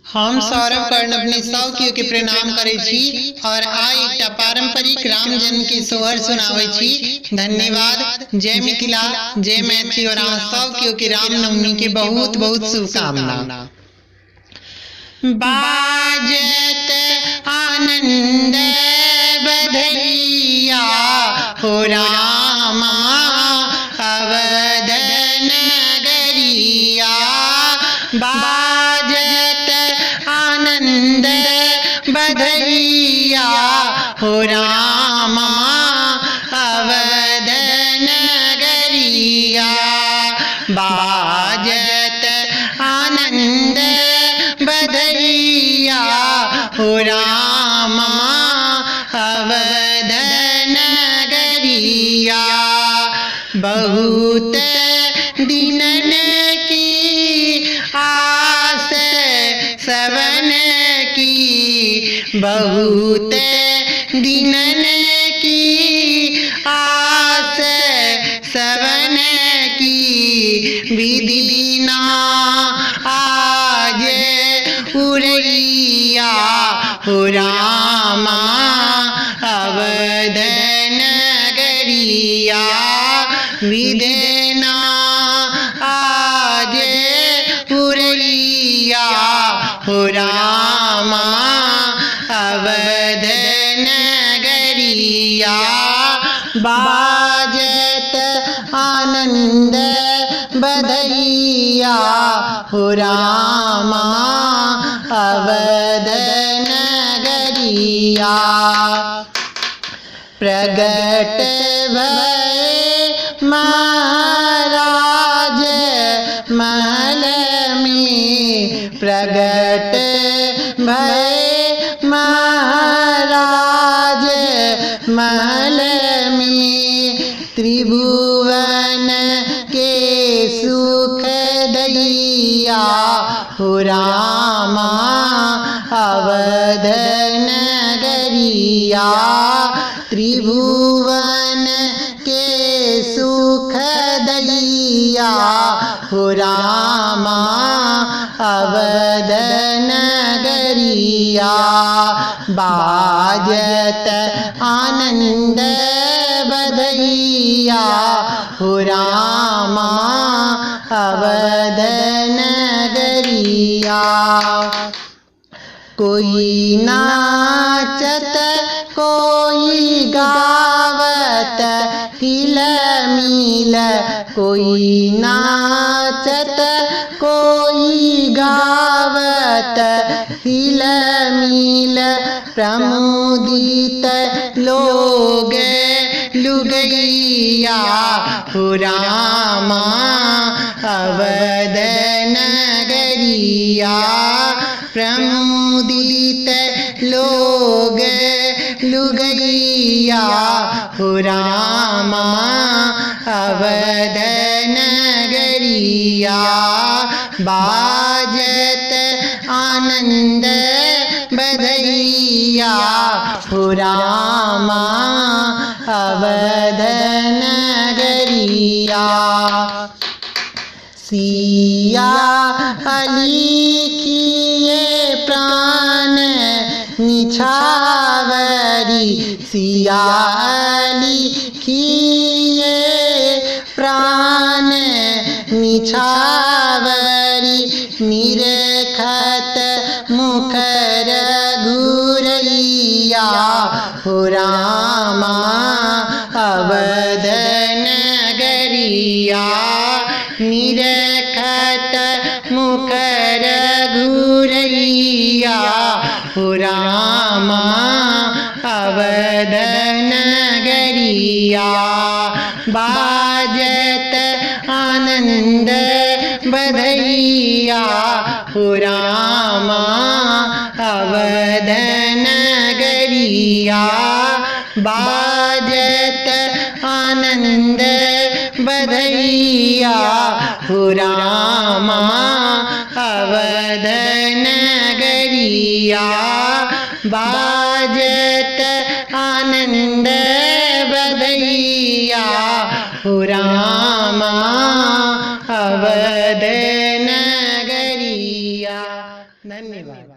हम सौरभ कर्ण अपने सौकियों के प्रणाम करे छी और आइ एकटा पारंपरिक राम जन्म के सोहर सुनावे छी। धन्यवाद। जय मिथिला, जय मैथिली और अहाँ सौकियों के रामनवमी के बहुत बहुत शुभकामना। बाजत आनंद बधैया हो रामा अवध नगरिया। बाजत आनंद बधैया हो रामा अवध नगरिया। बाजत आनंद बधैया हो रामा अवध नगरिया। बहुत दिनन की आस सवन की, बहुत दिनन की आस सवन की। विधि ना आज उरैया हो रामा अवध नगरिया। विधि ना आज उरैया हो रामा अवध नगरिया। बाजत आनंद बधैया हो रामा अवध नगरिया। प्रगट भय महाराज महल में, प्रगट भय महाराज महल में। त्रिभुवन के सुख दैया हो रामा अवध नगरिया। त्रिभुवन के सुख दैया हो रामा अवध नगरिया। बाजत आनंद बधैया हो रामा अवध नगरिया। कोई नाचत कोई गावत तिल मिल, कोई नाचत कोई गावत तिल मिल। प्रमुदित लोग लुगैया हो रामा अवध नगरिया। प्रमुदित लोग लुगैया हो रामा अवध नगरिया। बाजत आनंद बधैया हो रामा अवध नगरिया। सिया लिखिए प्राण निछावरी, सिया लिखिए प्राण निछावरी। निरखत मुख रघुरैया हो रामा अवध नगरिया। निरखत मुख रघुरैया हो रामा अवध नगरिया। बाजत आनंद बधैया हो रामा अवध नगरिया। बाजत आनंद बधैया हो रामा अवध नगरिया। बाजत आनंद बधैया हो रामा अवध नगरिया। धन्यवाद।